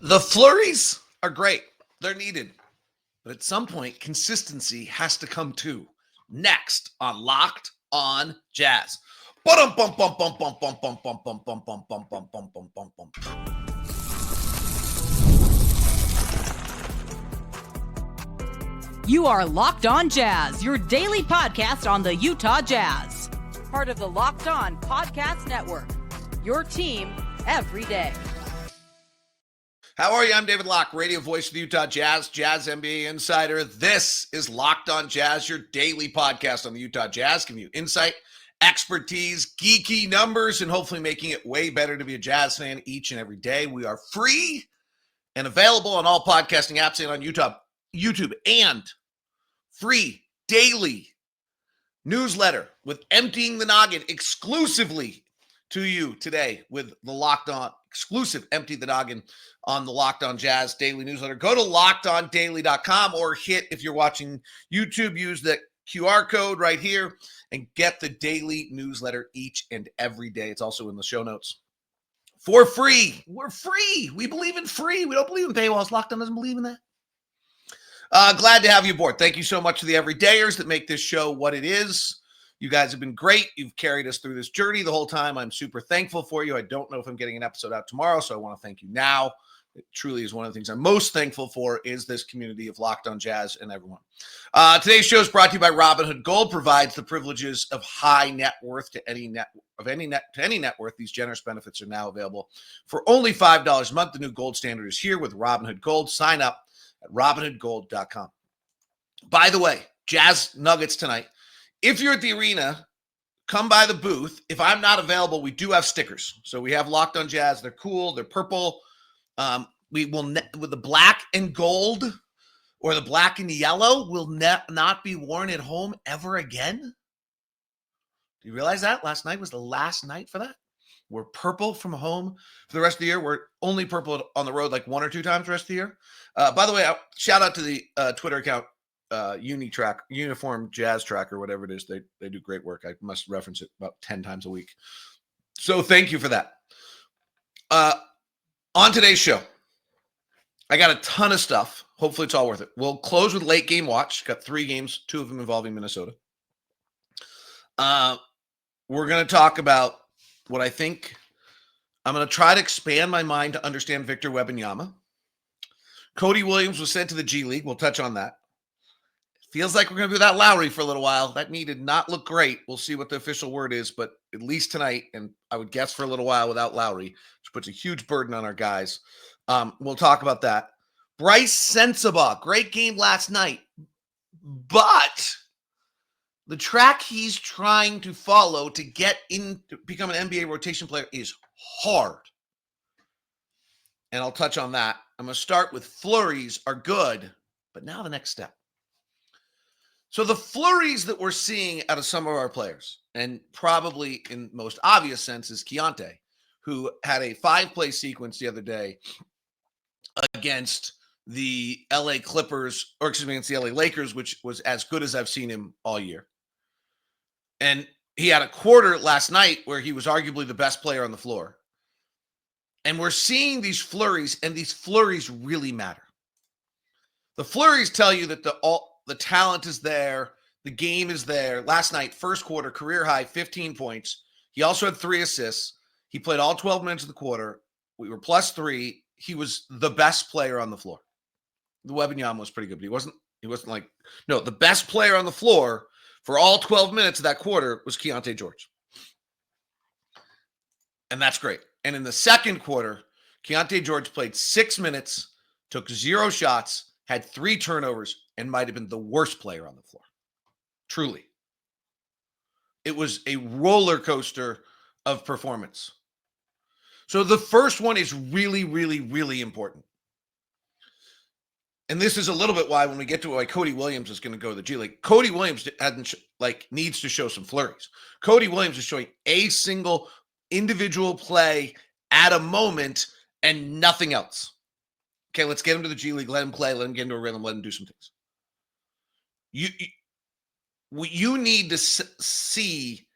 The flurries are great. They're needed. But at some point, consistency has to come too. Next on Locked on Jazz. You are Locked On Jazz, your daily podcast on the Utah Jazz. Part of the Locked On Podcast Network. Your team every day. How are you? I'm David Locke, radio voice of the Utah Jazz, Jazz NBA insider. This is Locked on Jazz, your daily podcast on the Utah Jazz, giving you insight, expertise, geeky numbers, and hopefully making it way better to be a Jazz fan each and every day. We are free and available on all podcasting apps and on YouTube, and free daily newsletter with Emptying the Noggin exclusively to you today with the Locked On exclusive Empty the Noggin on the Locked On Jazz daily newsletter. Go to lockedondaily.com or hit, if you're watching YouTube, use the QR code right here and get the daily newsletter each and every day. It's also in the show notes for free. We're free. We believe in free. We don't believe in paywalls. Locked On doesn't believe in that. Glad to have you aboard. Thank you so much to the everydayers that make this show what it is. You guys have been great. You've carried us through this journey the whole time. I'm super thankful for you. I don't know if I'm getting an episode out tomorrow, so I want to thank you now. It truly is one of the things I'm most thankful for is this community of Locked On Jazz and everyone. Today's show is brought to you by Robinhood Gold. Provides the privileges of high net worth to any net worth. These generous benefits are now available for only $5 a month. The new gold standard is here with Robinhood Gold. Sign up at robinhoodgold.com. By the way, Jazz Nuggets tonight. If you're at the arena, come by the booth. If I'm not available, we do have stickers. So we have Locked On Jazz. They're cool. They're purple. We will with the black and gold or the black and yellow will not be worn at home ever again. Do you realize that? Last night was the last night for that. We're purple from home for the rest of the year. We're only purple on the road like one or two times the rest of the year. By the way, shout out to the Twitter account, Uniform Jazz Tracker, whatever it is. They do great work. I must reference it about 10 times a week. So thank you for that. On today's show, I got a ton of stuff. Hopefully it's all worth it. We'll close with late game watch. Got 3 games, 2 of them involving Minnesota. We're going to talk about what I think. I'm going to try to expand my mind to understand Victor Wembanyama. Cody Williams was sent to the G League. We'll touch on that. Feels like we're going to be without Lauri for a little while. That knee did not look great. We'll see what the official word is, but at least tonight, and I would guess for a little while without Lauri, which puts a huge burden on our guys. We'll talk about that. Brice Sensabaugh, great game last night, but the track he's trying to follow to get in to become an NBA rotation player is hard. And I'll touch on that. I'm going to start with flurries are good, but now the next step. So the flurries that we're seeing out of some of our players, and probably in most obvious sense is Keyonte, who had a 5-play sequence the other day against the LA Clippers, or excuse me, against the LA Lakers, which was as good as I've seen him all year. And he had a quarter last night where he was arguably the best player on the floor. And we're seeing these flurries, and these flurries really matter. The flurries tell you that the talent is there. The game is there. Last night, first quarter, career high, 15 points. He also had 3 assists. He played all 12 minutes of the quarter. We were +3. He was the best player on the floor. The Wembanyama was pretty good, but he wasn't like, no, the best player on the floor for all 12 minutes of that quarter was Keyonte George. And that's great. And in the second quarter, Keyonte George played 6 minutes, took 0 shots, had 3 turnovers, and might have been the worst player on the floor. Truly. It was a roller coaster of performance. So the first one is really, really, really important. And this is a little bit why when we get to why Cody Williams is going to go to the G League, Cody Williams needs to show some flurries. Cody Williams is showing a single individual play at a moment and nothing else. Okay, let's get him to the G League. Let him play. Let him get into a rhythm. Let him do some things. You need to see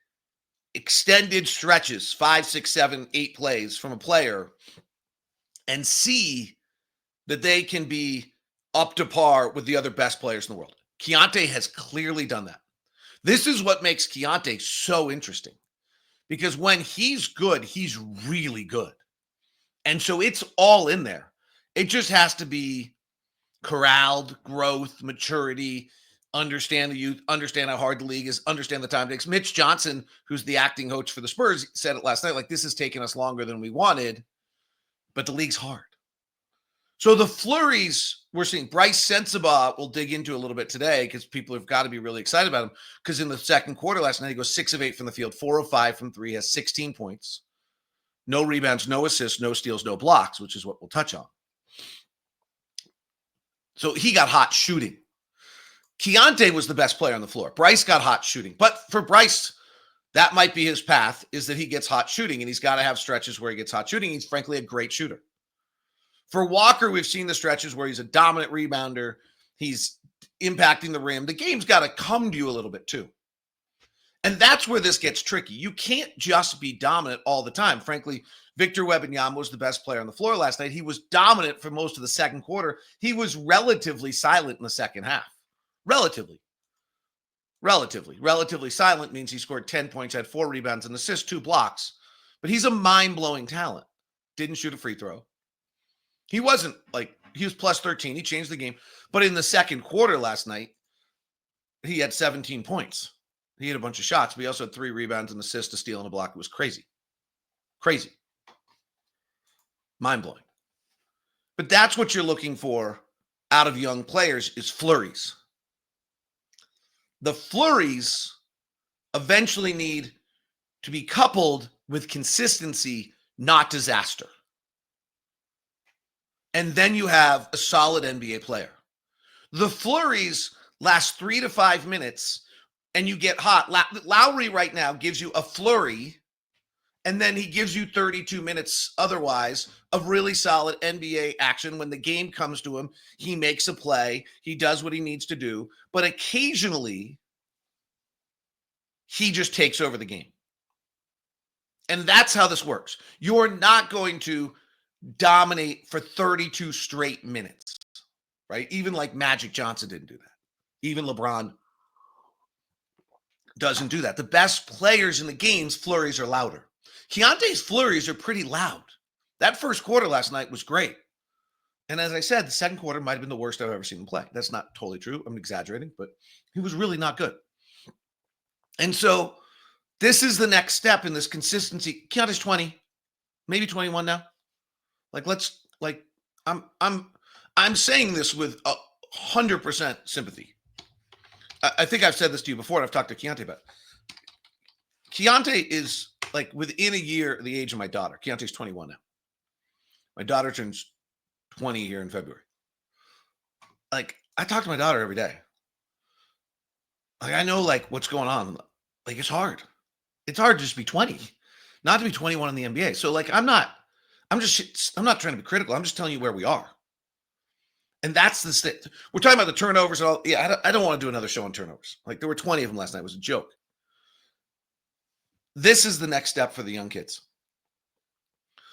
extended stretches, 5, 6, 7, 8 plays from a player and see that they can be up to par with the other best players in the world. Keyonte has clearly done that. This is what makes Keyonte so interesting, because when he's good, he's really good. And so it's all in there. It just has to be corralled, growth, maturity, understand the youth, understand how hard the league is, understand the time it takes. Mitch Johnson, who's the acting coach for the Spurs, said it last night, like, this has taken us longer than we wanted, but the league's hard. So the flurries we're seeing, Brice Sensabaugh, we'll dig into a little bit today because people have got to be really excited about him, because in the second quarter last night, he goes 6 of 8 from the field, 4 of 5 from 3, has 16 points, no rebounds, no assists, no steals, no blocks, which is what we'll touch on. So he got hot shooting. Keyonte was the best player on the floor. Brice got hot shooting. But for Brice, that might be his path, is that he gets hot shooting, and he's got to have stretches where he gets hot shooting. He's frankly a great shooter. For Walker, we've seen the stretches where he's a dominant rebounder. He's impacting the rim. The game's got to come to you a little bit too. And that's where this gets tricky. You can't just be dominant all the time. Frankly, Victor Wembanyama was the best player on the floor last night. He was dominant for most of the second quarter. He was relatively silent in the second half. Relatively silent means he scored 10 points, had 4 rebounds, and assists, 2 blocks. But he's a mind-blowing talent. Didn't shoot a free throw. He wasn't he was plus 13. He changed the game. But in the second quarter last night, he had 17 points. He had a bunch of shots, but he also had 3 rebounds, an assist, a steal, and a block. It was crazy. Crazy. Mind-blowing. But that's what you're looking for out of young players, is flurries. The flurries eventually need to be coupled with consistency, not disaster. And then you have a solid NBA player. The flurries last 3 to 5 minutes, and you get hot. Lauri right now gives you a flurry, and then he gives you 32 minutes otherwise of really solid NBA action. When the game comes to him, he makes a play. He does what he needs to do. But occasionally, he just takes over the game. And that's how this works. You're not going to dominate for 32 straight minutes, right? Even like Magic Johnson didn't do that. Even LeBron doesn't do that. The best players in the game's flurries are louder. Keyonte's flurries are pretty loud. That first quarter last night was great. And as I said, the second quarter might have been the worst I've ever seen him play. That's not totally true. I'm exaggerating, but he was really not good. And so this is the next step in this consistency. Keyonte's 20, maybe 21 now. I'm saying this with 100% sympathy. I think I've said this to you before, and I've talked to Keyonte about it. Keyonte is within a year the age of my daughter. Keyonte's 21 now. My daughter turns 20 here in February. I talk to my daughter every day. I know what's going on. It's hard. It's hard to just be 20, not to be 21 in the NBA. So I'm not trying to be critical. I'm just telling you where we are. And that's the state. We're talking about the turnovers and all. Yeah, I don't want to do another show on turnovers. There were 20 of them last night. It was a joke. This is the next step for the young kids.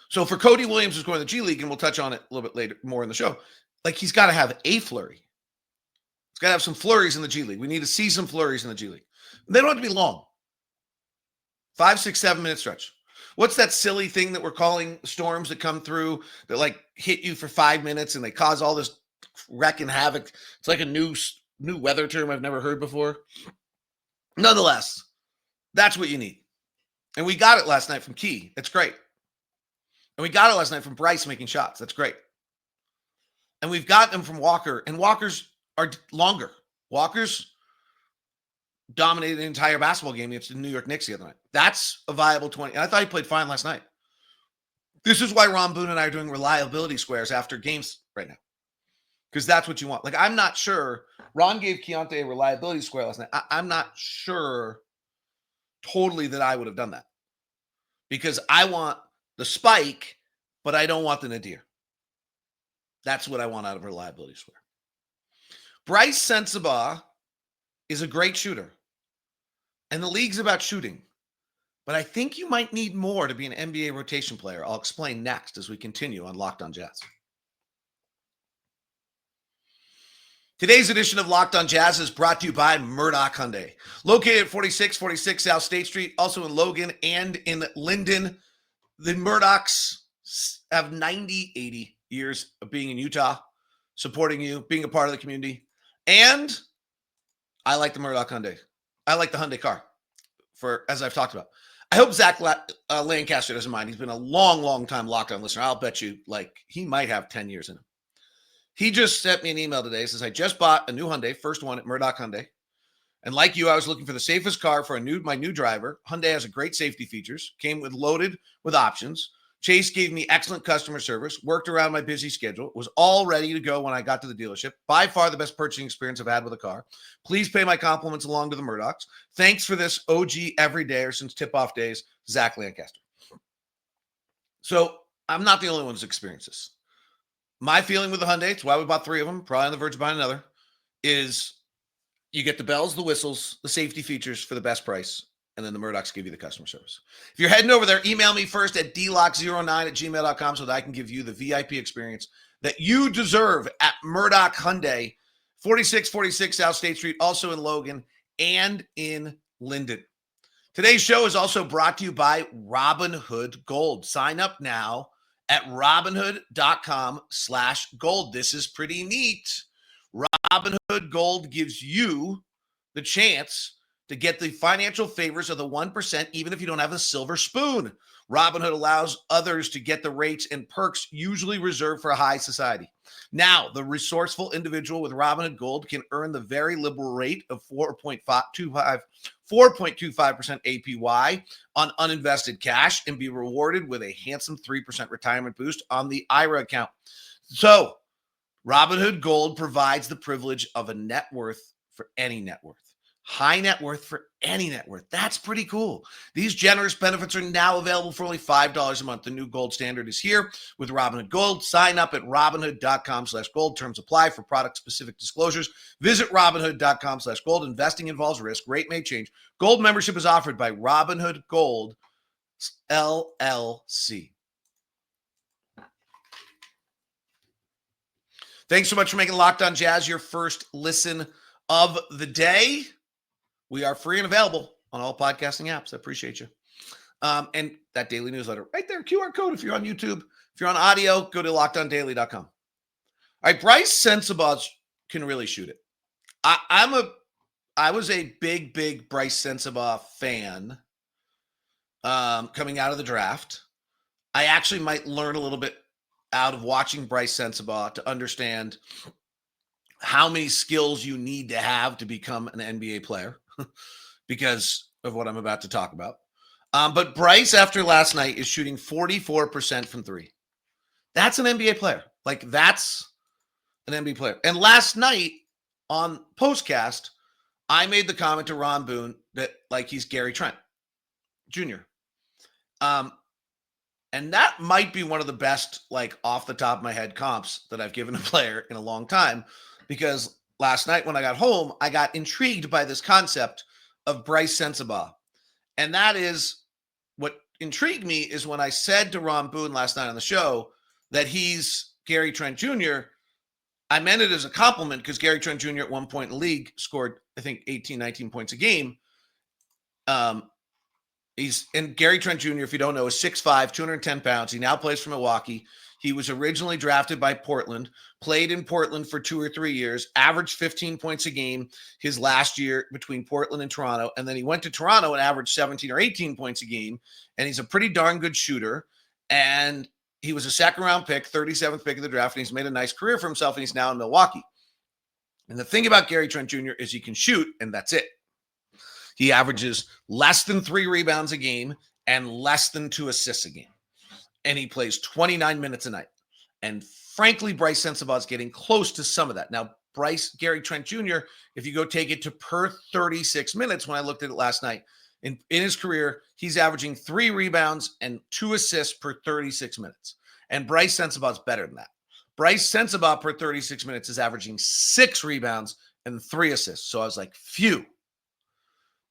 So for Cody Williams, who's going to the G League, and we'll touch on it a little bit later, more in the show, he's got to have a flurry. He's got to have some flurries in the G League. We need to see some flurries in the G League. They don't have to be long. 5, 6, 7 minute stretch. What's that silly thing that we're calling storms that come through that hit you for 5 minutes and they cause all this wreck and havoc? It's like a new weather term I've never heard before. Nonetheless, that's what you need. And we got it last night from Key. That's great. And we got it last night from Brice making shots. That's great. And we've got them from Walker. And Walkers are longer. Walkers dominated the entire basketball game against the New York Knicks the other night. That's a viable 20. And I thought he played fine last night. This is why Ron Boone and I are doing reliability squares after games right now. Because that's what you want. I'm not sure. Ron gave Keyonte a reliability square last night. I'm not sure totally that I would have done that. Because I want the spike, but I don't want the nadir. That's what I want out of a reliability square. Brice Sensabaugh is a great shooter. And the league's about shooting. But I think you might need more to be an NBA rotation player. I'll explain next as we continue on Locked On Jazz. Today's edition of Locked on Jazz is brought to you by Murdoch Hyundai. Located at 4646 South State Street, also in Logan and in Linden. The Murdochs have 80 years of being in Utah, supporting you, being a part of the community. And I like the Murdoch Hyundai. I like the Hyundai car, as I've talked about. I hope Zach Lancaster doesn't mind. He's been a long time Locked on listener. I'll bet you, he might have 10 years in him. He just sent me an email today. Says, I just bought a new Hyundai, first one at Murdoch Hyundai. And like you, I was looking for the safest car for my new driver. Hyundai has a great safety features, loaded with options. Chase gave me excellent customer service, worked around my busy schedule, was all ready to go when I got to the dealership. By far the best purchasing experience I've had with a car. Please pay my compliments along to the Murdochs. Thanks for this OG everydayer since tip-off days, Zach Lancaster. So I'm not the only one who's experienced this. My feeling with the Hyundai, it's why we bought 3 of them, probably on the verge of buying another, is you get the bells, the whistles, the safety features for the best price, and then the Murdochs give you the customer service. If you're heading over there, email me first at dlock09@gmail.com so that I can give you the VIP experience that you deserve at Murdoch Hyundai, 4646 South State Street, also in Logan and in Linden. Today's show is also brought to you by Robinhood Gold. Sign up now at robinhood.com/gold. This is pretty neat. Robinhood Gold gives you the chance to get the financial favors of the 1%, even if you don't have a silver spoon. Robinhood allows others to get the rates and perks usually reserved for high society. Now, the resourceful individual with Robinhood Gold can earn the very liberal rate of 4.25% APY on uninvested cash and be rewarded with a handsome 3% retirement boost on the IRA account. So, Robinhood Gold provides the privilege of a net worth for any net worth. High net worth for any net worth. That's pretty cool. These generous benefits are now available for only $5 a month. The new gold standard is here with Robinhood Gold. Sign up at robinhood.com/gold. Terms apply for product-specific disclosures. Visit robinhood.com/gold. Investing involves risk. Rate may change. Gold membership is offered by Robinhood Gold, LLC. Thanks so much for making Locked on Jazz your first listen of the day. We are free and available on all podcasting apps. I appreciate you. And that daily newsletter right there, QR code if you're on YouTube. If you're on audio, go to lockedondaily.com. All right, Brice Sensabaugh can really shoot it. I was a big Brice Sensabaugh fan coming out of the draft. I actually might learn a little bit out of watching Brice Sensabaugh to understand how many skills you need to have to become an NBA player because of what I'm about to talk about. But Brice, after last night, is shooting 44% from 3. That's an NBA player. That's an NBA player. And last night on Postcast, I made the comment to Ron Boone that he's Gary Trent Jr. And that might be one of the best, off the top of my head comps that I've given a player in a long time. Because last night when I got home, I got intrigued by this concept of Brice Sensabaugh. And that is what intrigued me is when I said to Ron Boone last night on the show that he's Gary Trent Jr., I meant it as a compliment because Gary Trent Jr. at one point in the league scored, I think, 18, 19 points a game. And Gary Trent Jr., if you don't know, is 6'5", 210 pounds. He now plays for Milwaukee. He was originally drafted by Portland, played in Portland for 2 or 3 years, averaged 15 points a game his last year between Portland and Toronto. And then he went to Toronto and averaged 17 or 18 points a game. And he's a pretty darn good shooter. And he was a second-round pick, 37th pick of the draft, and he's made a nice career for himself, and he's now in Milwaukee. And the thing about Gary Trent Jr. is he can shoot, and that's it. He averages less than 3 rebounds a game and less than 2 assists a game. And he plays 29 minutes a night. And frankly, Brice Sensabaugh is getting close to some of that. Now, Gary Trent Jr., if you go take it to per 36 minutes, when I looked at it last night, in his career, he's averaging 3 rebounds and 2 assists per 36 minutes. And Brice Sensabaugh is better than that. Brice Sensabaugh per 36 minutes is averaging 6 rebounds and 3 assists. So I was like, phew.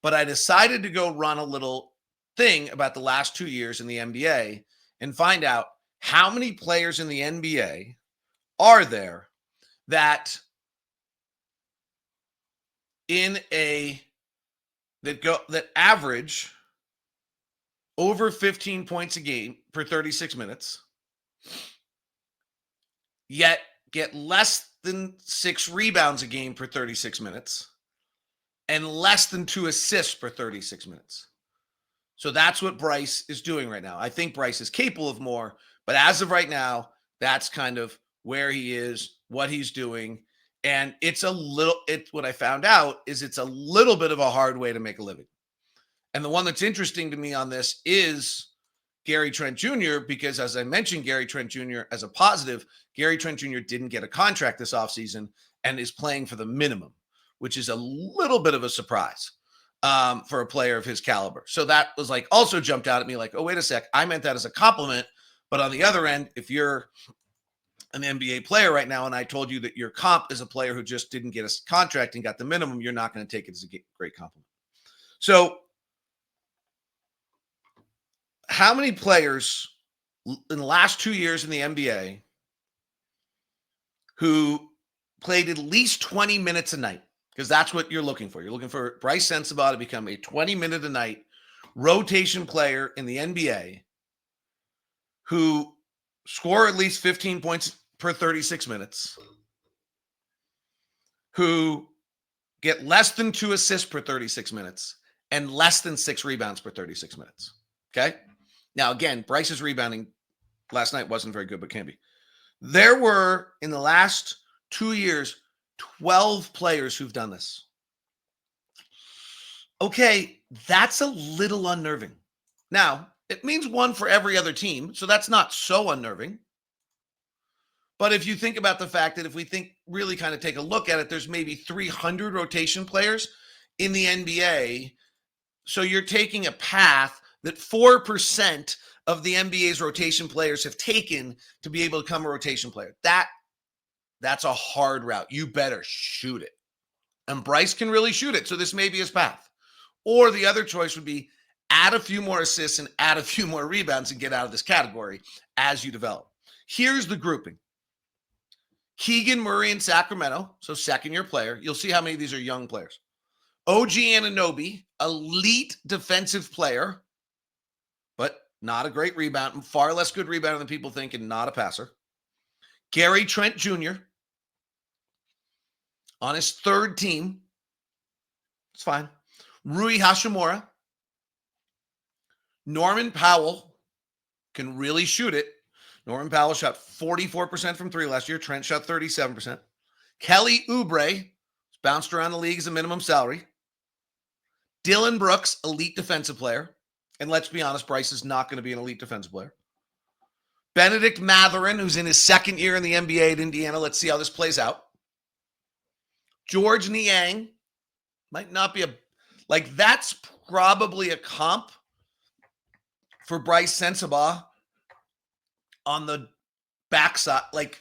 But I decided to go run a little thing about the last 2 years in the NBA and find out how many players in the NBA are there that that average over 15 points a game per 36 minutes, yet get less than 6 rebounds a game per 36 minutes, and less than 2 assists per 36 minutes. So that's what Brice is doing right now. I think Brice is capable of more, but as of right now, that's kind of where he is, what he's doing. And what I found out is it's a little bit of a hard way to make a living. And the one that's interesting to me on this is Gary Trent Jr., because as I mentioned, Gary Trent Jr. as a positive, Gary Trent Jr. didn't get a contract this offseason and is playing for the minimum, which is a little bit of a surprise for a player of his caliber. So that was like also jumped out at me like, oh, wait a sec. I meant that as a compliment. But on the other end, if you're an NBA player right now and I told you that your comp is a player who just didn't get a contract and got the minimum, you're not going to take it as a great compliment. So how many players in the last 2 years in the NBA who played at least 20 minutes a night? Because that's what you're looking for. You're looking for Brice Sensabaugh to become a 20-minute a night rotation player in the NBA who score at least 15 points per 36 minutes, who get less than 2 assists per 36 minutes, and less than 6 rebounds per 36 minutes. Okay? Now, again, Brice's rebounding last night wasn't very good, but can be. There were, in the last 2 years, 12 players who've done this. Okay, that's a little unnerving. Now, it means one for every other team, so that's not so unnerving. But if you think about the fact that if we really kind of take a look at it, there's maybe 300 rotation players in the NBA. So you're taking a path that 4% of the NBA's rotation players have taken to be able to become a rotation player. That's a hard route. You better shoot it. And Brice can really shoot it. So this may be his path. Or the other choice would be add a few more assists and add a few more rebounds and get out of this category as you develop. Here's the grouping. Keegan Murray in Sacramento, so second-year player. You'll see how many of these are young players. OG Anunoby, elite defensive player, but not a great rebounder, far less good rebounder than people think, and not a passer. Gary Trent Jr. on his third team. It's fine. Rui Hachimura. Norman Powell can really shoot it. Norman Powell shot 44% from 3 last year. Trent shot 37%. Kelly Oubre bounced around the league as a minimum salary. Dylan Brooks, elite defensive player. And let's be honest, Brice is not going to be an elite defensive player. Benedict Mathurin, who's in his second year in the NBA at Indiana. Let's see how this plays out. George Niang might not be that's probably a comp for Brice Sensabaugh on the backside. Like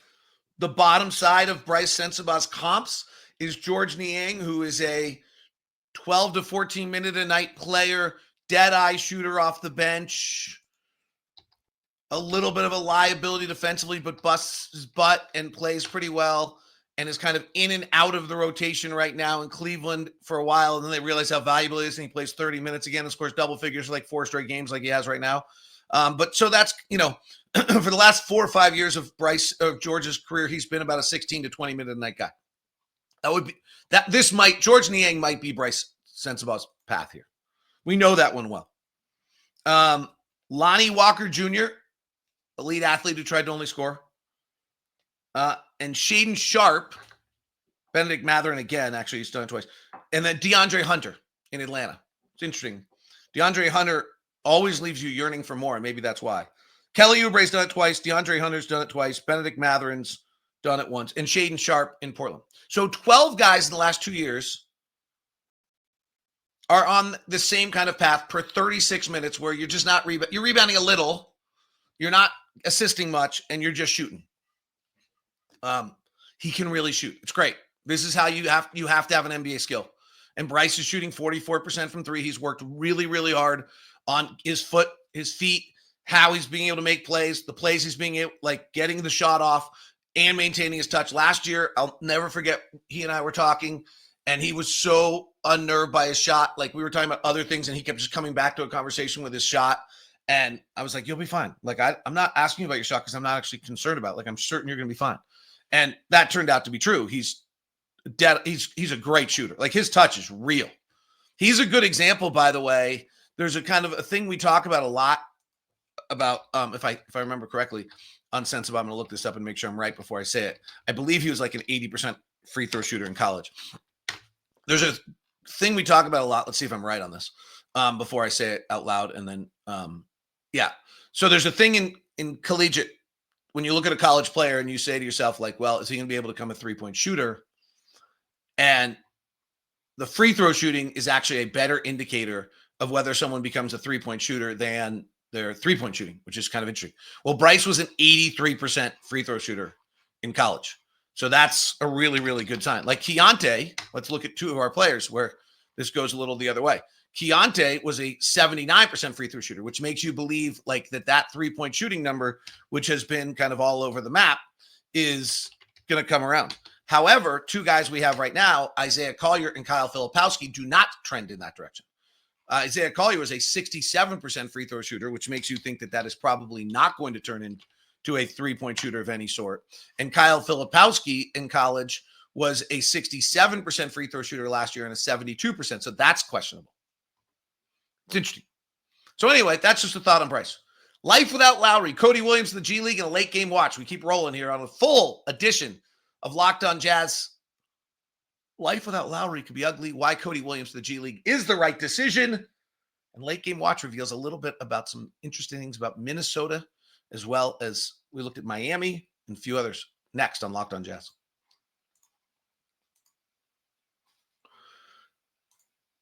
the bottom side of Brice Sensabaugh's comps is George Niang, who is a 12 to 14 minute a night player, dead-eye shooter off the bench, a little bit of a liability defensively, but busts his butt and plays pretty well and is kind of in and out of the rotation right now in Cleveland for a while. And then they realize how valuable he is, and he plays 30 minutes again and scores double figures for like 4 straight games like he has right now. But so that's, for the last 4 or 5 years of George's career, he's been about a 16 to 20 minute a night guy. George Niang might be Brice Sensabaugh's path here. We know that one well. Lonnie Walker Jr., elite athlete who tried to only score. And Shaedon Sharpe, Benedict Mathurin again, actually he's done it twice. And then DeAndre Hunter in Atlanta. It's interesting. DeAndre Hunter always leaves you yearning for more, and maybe that's why. Kelly Oubre's done it twice. DeAndre Hunter's done it twice. Benedict Mathurin's done it once. And Shaedon Sharpe in Portland. So 12 guys in the last 2 years are on the same kind of path per 36 minutes where you're just not you're rebounding a little, you're not assisting much, and you're just shooting. He can really shoot. It's great. This is how you have to have an NBA skill. And Brice is shooting 44% from 3. He's worked really, really hard on his foot, his feet, how he's being able to make plays, the plays he's being able, getting the shot off and maintaining his touch. Last year, I'll never forget, he and I were talking, And he was so unnerved by his shot. Like, we were talking about other things, and he kept just coming back to a conversation with his shot. And I was like, you'll be fine. Like, I'm not asking you about your shot because I'm not actually concerned about it. Like, I'm certain you're going to be fine. And that turned out to be true. He's dead. He's a great shooter. Like, his touch is real. He's a good example, by the way. There's a kind of a thing we talk about a lot about, if I remember correctly, on Sensabaugh. I'm going to look this up and make sure I'm right before I say it. I believe he was like an 80% free throw shooter in college. There's a thing we talk about a lot. Let's see if I'm right on this before I say it out loud. And then, yeah. So there's a thing in collegiate, when you look at a college player and you say to yourself, like, well, is he going to be able to become a three-point shooter? And the free throw shooting is actually a better indicator of whether someone becomes a three-point shooter than their three-point shooting, which is kind of interesting. Well, Brice was an 83% free throw shooter in college. So that's a really, really good sign. Like Keyonte, let's look at two of our players where this goes a little the other way. Keyonte was a 79% free throw shooter, which makes you believe like that three-point shooting number, which has been kind of all over the map, is going to come around. However, two guys we have right now, Isaiah Collier and Kyle Filipowski, do not trend in that direction. Isaiah Collier was a 67% free throw shooter, which makes you think that is probably not going to turn into a three-point shooter of any sort. And Kyle Filipowski in college was a 67% free throw shooter last year and a 72%. So that's questionable. It's interesting. So anyway, that's just a thought on Brice. Life without Lauri, Cody Williams to the G League, and a late game watch. We keep rolling here on a full edition of Locked On Jazz. Life without Lauri could be ugly. Why Cody Williams to the G League is the right decision. And late game watch reveals a little bit about some interesting things about Minnesota, as well as we looked at Miami and a few others next on Locked On Jazz.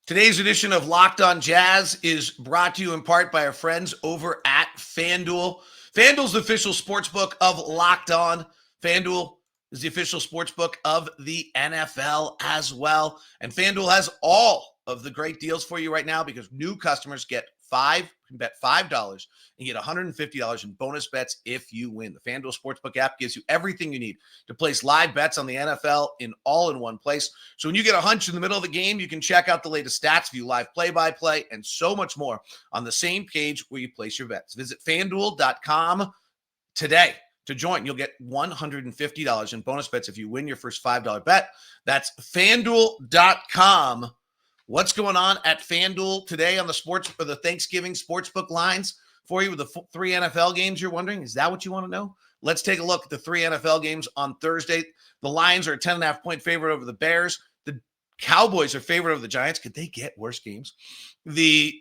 Today's edition of Locked On Jazz is brought to you in part by our friends over at FanDuel. FanDuel's the official sportsbook of Locked On. FanDuel is the official sportsbook of the NFL as well. And FanDuel has all of the great deals for you right now because new customers can bet $5 and get $150 in bonus bets if you win. The FanDuel Sportsbook app gives you everything you need to place live bets on the NFL all in one place. So when you get a hunch in the middle of the game, you can check out the latest stats, view live play-by-play, and so much more on the same page where you place your bets. Visit FanDuel.com today to join. You'll get $150 in bonus bets if you win your first $5 bet. That's FanDuel.com. What's going on at FanDuel today on the Thanksgiving sportsbook lines for you with the 3 NFL games you're wondering? Is that what you want to know? Let's take a look at the 3 NFL games on Thursday. The Lions are a 10.5-point favorite over the Bears. The Cowboys are favorite over the Giants. Could they get worse games? The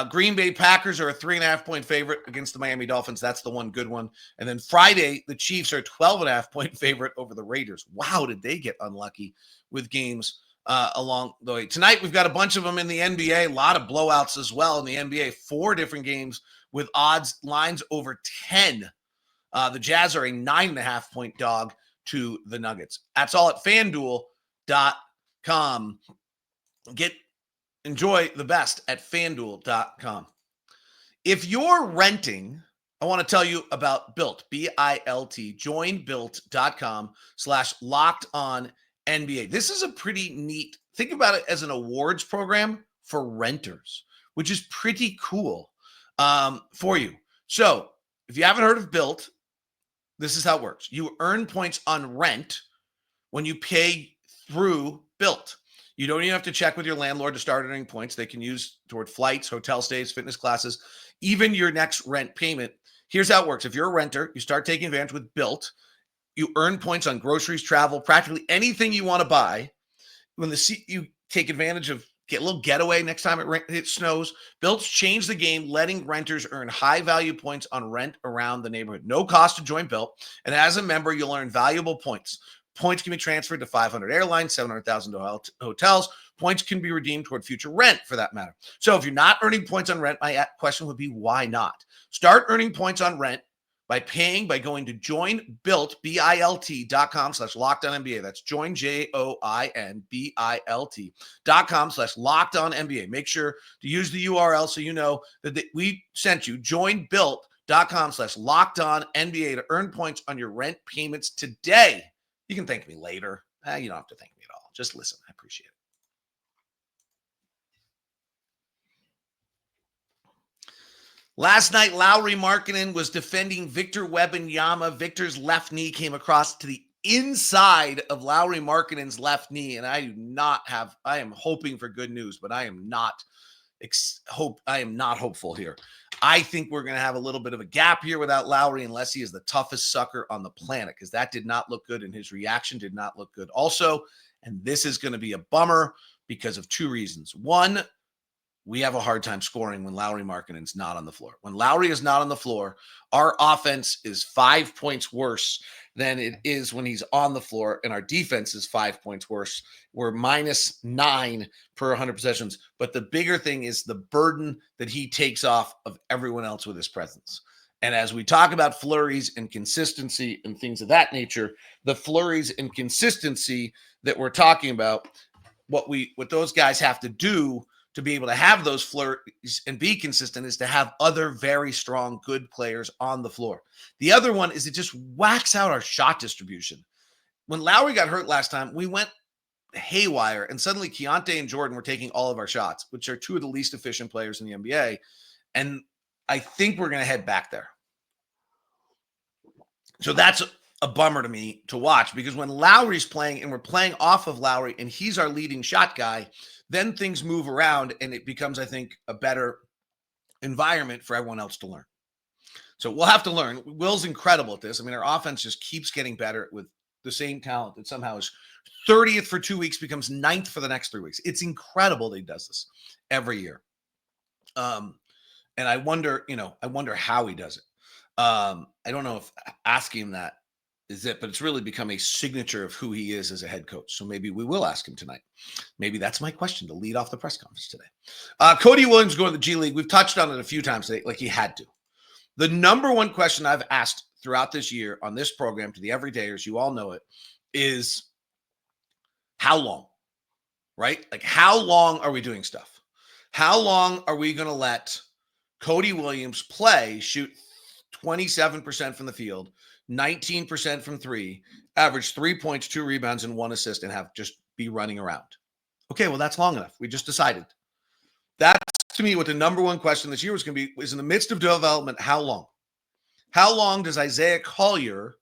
Green Bay Packers are a 3.5-point favorite against the Miami Dolphins. That's the one good one. And then Friday, the Chiefs are a 12.5-point favorite over the Raiders. Wow, did they get unlucky with games along the way. Tonight, we've got a bunch of them in the NBA, a lot of blowouts as well in the NBA, 4 different games with lines over 10. The Jazz are a 9.5-point dog to the Nuggets. That's all at FanDuel.com. Enjoy the best at FanDuel.com. If you're renting, I want to tell you about Built, B-I-L-T. Join Built.com/LockedOnNBA. This is a pretty neat, think about it as an awards program for renters, which is pretty cool for you. So if you haven't heard of Built, this is how it works. You earn points on rent when you pay through Built. You don't even have to check with your landlord to start earning points. They can use toward flights, hotel stays, fitness classes, even your next rent payment. Here's how it works. If you're a renter, you start taking advantage with Built. You earn points on groceries, travel, practically anything you want to buy. When you take advantage of, get a little getaway next time it snows. Built's changed the game, letting renters earn high-value points on rent around the neighborhood. No cost to join Built. And as a member, you'll earn valuable points. Points can be transferred to 500 airlines, 700,000 to hotels. Points can be redeemed toward future rent, for that matter. So if you're not earning points on rent, my question would be, why not? Start earning points on rent by going to joinbuilt, BILT.com/LockedOnNBA. That's join, JOINBILT.com/LockedOnNBA. Make sure to use the URL so you know that we sent you. Joinbuilt.com/LockedOnNBA to earn points on your rent payments today. You can thank me later. You don't have to thank me at all. Just listen. I appreciate it. Last night, Lauri Markkanen was defending Victor Wembanyama. Victor's left knee came across to the inside of Lauri Markkanen's left knee, and I am hoping for good news, but I am not hopeful here. I think we're going to have a little bit of a gap here without Lauri, unless he is the toughest sucker on the planet, because that did not look good, and his reaction did not look good also. And this is going to be a bummer because of two reasons. One, we have a hard time scoring when Lauri Markkanen's not on the floor. When Lauri is not on the floor, our offense is 5 points worse than it is when he's on the floor, and our defense is 5 points worse. We're -9 per 100 possessions. But the bigger thing is the burden that he takes off of everyone else with his presence. And as we talk about flurries and consistency and things of that nature, the flurries and consistency that we're talking about, what those guys have to do to be able to have those flurries and be consistent is to have other very strong, good players on the floor. The other one is it just whacks out our shot distribution. When Lauri got hurt last time, we went haywire, and suddenly Keyonte and Jordan were taking all of our shots, which are two of the least efficient players in the NBA. And I think we're going to head back there. So that's a bummer to me to watch, because when Lauri's playing and we're playing off of Lauri and he's our leading shot guy, then things move around and it becomes, I think, a better environment for everyone else to learn. So we'll have to learn. Will's incredible at this. I mean, our offense just keeps getting better with the same talent that somehow is 30th for 2 weeks, becomes 9th for the next 3 weeks. It's incredible that he does this every year. And I wonder how he does it. I don't know if asking him that is it, but it's really become a signature of who he is as a head coach. So maybe we will ask him tonight. Maybe that's my question to lead off the press conference today. Cody Williams going to the G League. We've touched on it a few times today, like he had to. The number one question I've asked throughout this year on this program to the everydayers, you all know it, is how long, right? Like, how long are we doing stuff? How long are we going to let Cody Williams shoot 27% from the field, 19% from three, average 3 points, 2 rebounds, and 1 assist, and have just be running around? Okay, well, that's long enough. We just decided. That's, to me, what the number one question this year was going to be, is in the midst of development, how long? How long does Isaiah Collier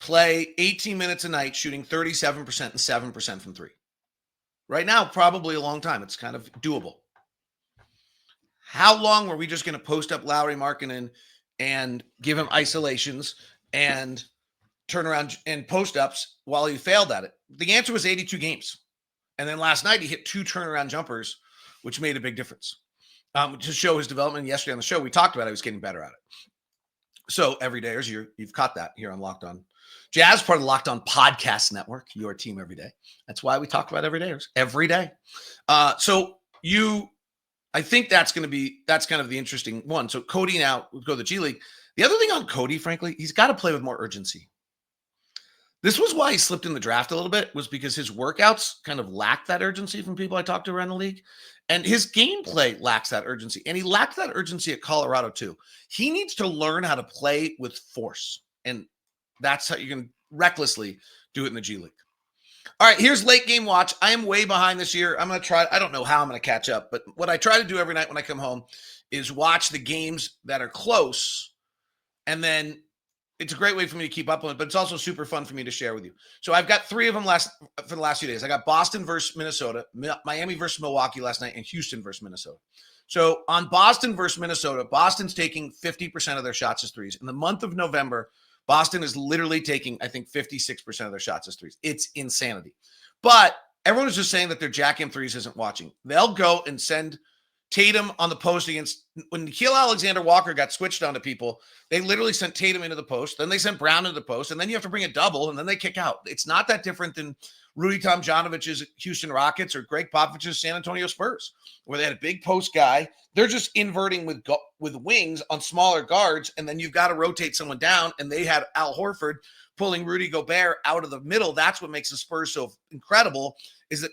play 18 minutes a night, shooting 37% and 7% from three? Right now, probably a long time. It's kind of doable. How long were we just going to post up Lauri Markkanen and give him isolations and turn around and post ups while he failed at it? The answer was 82 games. And then last night he hit 2 turnaround jumpers, which made a big difference. To show his development. Yesterday on the show, we talked about he was getting better at it. So everydayers, you've caught that here on Locked On Jazz, part of the Locked On Podcast Network, your team every day. That's why we talk about everydayers every day. I think that's kind of the interesting one. So Cody now would go to the G League. The other thing on Cody, frankly, he's got to play with more urgency. This was why he slipped in the draft a little bit, was because his workouts kind of lacked that urgency from people I talked to around the league. And his gameplay lacks that urgency. And he lacked that urgency at Colorado too. He needs to learn how to play with force. And that's how you can recklessly do it in the G League. All right, here's late game watch. I am way behind this year. I'm going to try. I don't know how I'm going to catch up, but what I try to do every night when I come home is watch the games that are close. And then it's a great way for me to keep up on it, but it's also super fun for me to share with you. So I've got 3 of them for the last few days. I got Boston versus Minnesota, Miami versus Milwaukee last night, and Houston versus Minnesota. So on Boston versus Minnesota, Boston's taking 50% of their shots as threes. In the month of November, Boston is literally taking, I think, 56% of their shots as threes. It's insanity. But everyone is just saying that their Jackham threes isn't watching. They'll go and send Tatum on the post against, when Nickeil Alexander-Walker got switched onto people, they literally sent Tatum into the post, then they sent Brown into the post, and then you have to bring a double, and then they kick out. It's not that different than Rudy Tomjanovic's Houston Rockets or Greg Popovich's San Antonio Spurs, where they had a big post guy. They're just inverting with wings on smaller guards, and then you've got to rotate someone down, and they had Al Horford pulling Rudy Gobert out of the middle. That's what makes the Spurs so incredible, is that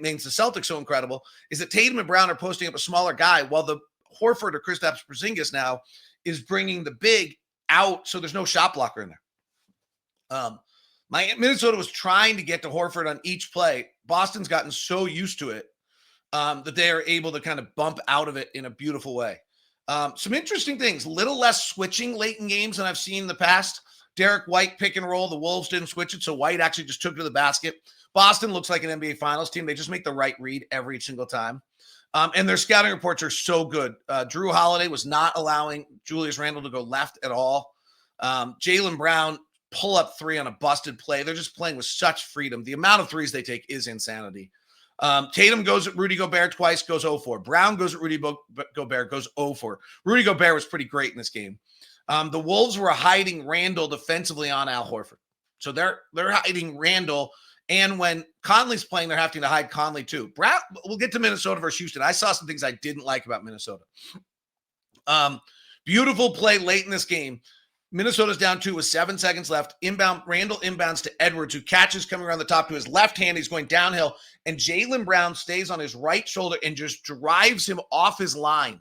makes the Celtics so incredible, is that Tatum and Brown are posting up a smaller guy, while the Horford or Kristaps Porzingis now is bringing the big out, so there's no shot blocker in there. Minnesota was trying to get to Horford on each play. Boston's gotten so used to it that they are able to kind of bump out of it in a beautiful way. Some interesting things. Little less switching late in games than I've seen in the past. Derek White pick and roll. The Wolves didn't switch it, so White actually just took it to the basket. Boston looks like an NBA Finals team. They just make the right read every single time. And their scouting reports are so good. Drew Holiday was not allowing Julius Randle to go left at all. Jaylen Brown pull up three on a busted play. They're just playing with such freedom. The amount of threes they take is insanity. Tatum goes at Rudy Gobert twice, goes 0-4. Brown goes at Rudy Gobert, goes 0-4. Rudy Gobert was pretty great in this game. The Wolves were hiding Randle defensively on Al Horford. So they're hiding Randle. And when Conley's playing, they're having to hide Conley too. Brown, we'll get to Minnesota versus Houston. I saw some things I didn't like about Minnesota. Beautiful play late in this game. Minnesota's down 2 with 7 seconds left. Inbound, Randle inbounds to Edwards, who catches coming around the top to his left hand. He's going downhill. And Jaylen Brown stays on his right shoulder and just drives him off his line.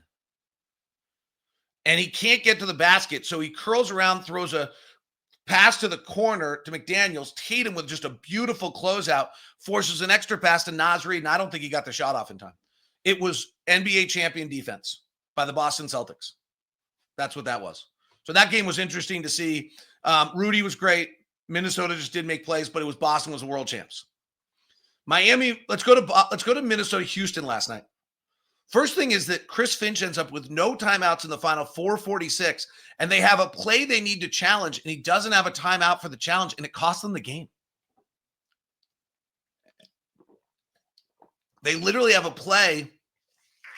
And he can't get to the basket. So he curls around, throws a pass to the corner to McDaniels. Tatum with just a beautiful closeout forces an extra pass to Naz Reid, and I don't think he got the shot off in time. It was NBA champion defense by the Boston Celtics. That's what that was. So that game was interesting to see. Rudy was great. Minnesota just didn't make plays, but it was Boston was the world champs. Miami, let's go to Minnesota, Houston last night. First thing is that Chris Finch ends up with no timeouts in the final 4:46, and they have a play they need to challenge, and he doesn't have a timeout for the challenge, and it cost them the game. They literally have a play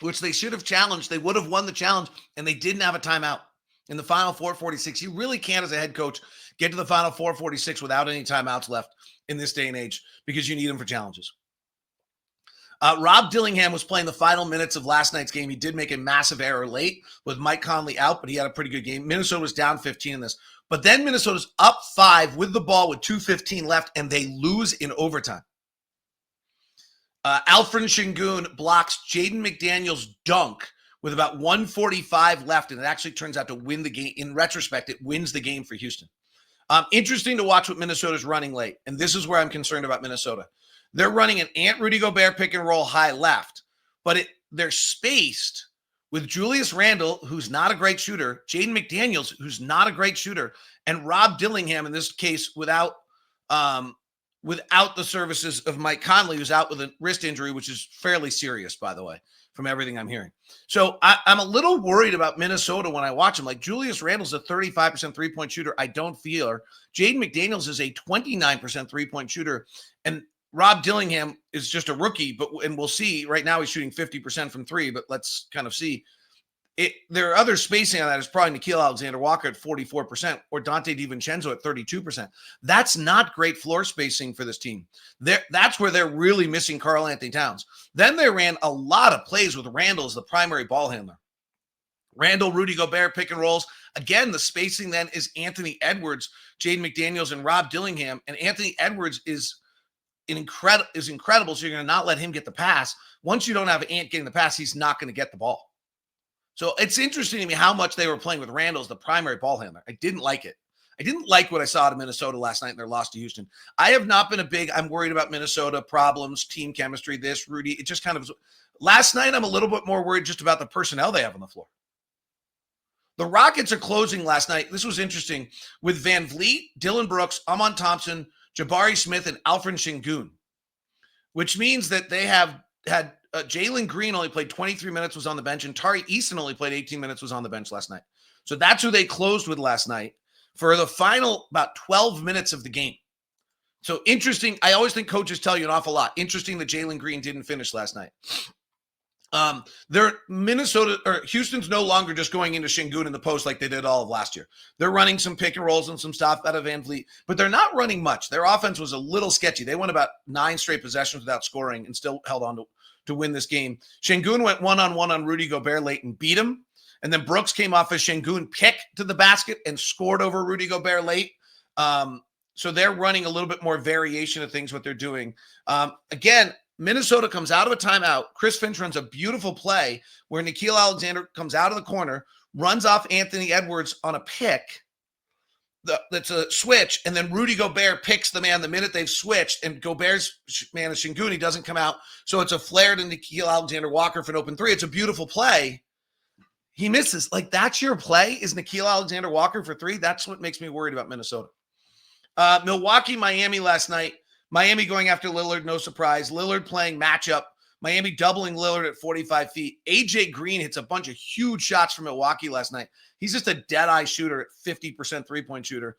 which they should have challenged. They would have won the challenge, and they didn't have a timeout in the final 4:46. You really can't, as a head coach, get to the final 4:46 without any timeouts left in this day and age because you need them for challenges. Rob Dillingham was playing the final minutes of last night's game. He did make a massive error late with Mike Conley out, but he had a pretty good game. Minnesota was down 15 in this. But then Minnesota's up 5 with the ball with 2:15 left, and they lose in overtime. Alfred Şengün blocks Jaden McDaniels' dunk with about 1:45 left, and it actually turns out to win the game. In retrospect, it wins the game for Houston. Interesting to watch what Minnesota's running late, and this is where I'm concerned about Minnesota. They're running an Rudy Gobert pick and roll high left, but they're spaced with Julius Randle, who's not a great shooter, Jaden McDaniels, who's not a great shooter, and Rob Dillingham, in this case, without the services of Mike Conley, who's out with a wrist injury, which is fairly serious, by the way, from everything I'm hearing. So I'm a little worried about Minnesota when I watch them. Like, Julius Randle's a 35% three-point shooter. I don't feel her. Jaden McDaniels is a 29% three-point shooter, and Rob Dillingham is just a rookie, and we'll see. Right now he's shooting 50% from three, but let's kind of see. There are other spacing on that. Is probably Nickeil Alexander-Walker at 44% or Dante DiVincenzo at 32%. That's not great floor spacing for this team. That's where they're really missing Karl Anthony Towns. Then they ran a lot of plays with Randle as the primary ball handler. Randle, Rudy Gobert, pick and rolls. Again, the spacing then is Anthony Edwards, Jaden McDaniels, and Rob Dillingham. And Anthony Edwards is incredible, so you're going to not let him get the pass. Once you don't have Ant getting the pass, he's not going to get the ball. So it's interesting to me how much they were playing with Randle as the primary ball handler. I didn't like it. I didn't like what I saw out of Minnesota last night in their loss to Houston. I have not been I'm worried about Minnesota problems, team chemistry, Rudy. It just kind of, last night I'm a little bit more worried just about the personnel they have on the floor. The Rockets are closing last night. This was interesting with Van Vliet, Dylan Brooks, Amon Thompson, Jabari Smith, and Alfred Şengün, which means that they have had Jalen Green only played 23 minutes, was on the bench, and Tari Eason only played 18 minutes, was on the bench last night. So that's who they closed with last night for the final about 12 minutes of the game. So interesting. I always think coaches tell you an awful lot. Interesting that Jalen Green didn't finish last night. Houston's no longer just going into Şengün in the post like they did all of last year. They're running some pick and rolls and some stuff out of Van Vliet, but they're not running much. Their offense was a little sketchy. They went about 9 straight possessions without scoring and still held on to win this game. Şengün went one-on-one on Rudy Gobert late and beat him. And then Brooks came off a Şengün pick to the basket and scored over Rudy Gobert late. So they're running a little bit more variation of things, what they're doing. Again, Minnesota comes out of a timeout. Chris Finch runs a beautiful play where Nickeil Alexander comes out of the corner, runs off Anthony Edwards on a pick, that's a switch, and then Rudy Gobert picks the man the minute they've switched, and Gobert's man is Şengün. He doesn't come out, so it's a flare to Nickeil Alexander-Walker for an open three. It's a beautiful play. He misses. Like, that's your play, is Nickeil Alexander-Walker for three? That's what makes me worried about Minnesota. Milwaukee, Miami last night. Miami going after Lillard, no surprise. Lillard playing matchup. Miami doubling Lillard at 45 feet. AJ Green hits a bunch of huge shots from Milwaukee last night. He's just a dead-eye shooter at 50% three-point shooter.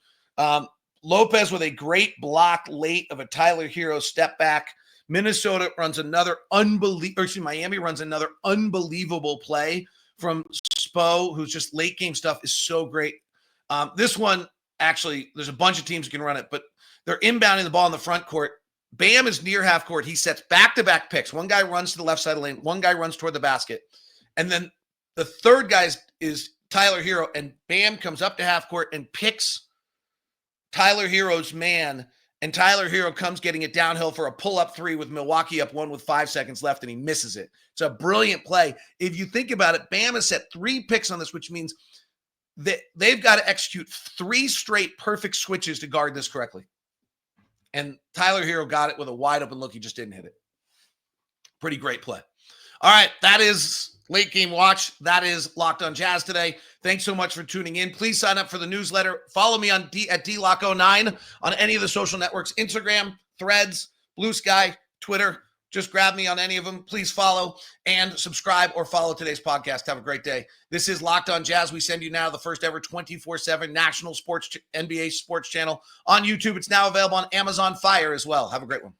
Lopez with a great block late of a Tyler Hero step back. Minnesota runs another Miami runs another unbelievable play from Spo, who's just late game stuff is so great. This one, actually, there's a bunch of teams who can run it, but they're inbounding the ball in the front court. Bam is near half court. He sets back-to-back picks. One guy runs to the left side of the lane. One guy runs toward the basket. And then the third guy is Tyler Hero, and Bam comes up to half court and picks Tyler Hero's man, and Tyler Hero comes getting it downhill for a pull-up three with Milwaukee up one with 5 seconds left, and he misses it. It's a brilliant play. If you think about it, Bam has set 3 picks on this, which means that they've got to execute 3 straight perfect switches to guard this correctly. And Tyler Hero got it with a wide open look. He just didn't hit it. Pretty great play. All right, that is Late Game Watch. That is Locked on Jazz today. Thanks so much for tuning in. Please sign up for the newsletter. Follow me on at DLock09 on any of the social networks, Instagram, Threads, Blue Sky, Twitter. Just grab me on any of them. Please follow and subscribe or follow today's podcast. Have a great day. This is Locked on Jazz. We send you now the first ever 24/7 national sports NBA sports channel on YouTube. It's now available on Amazon Fire as well. Have a great one.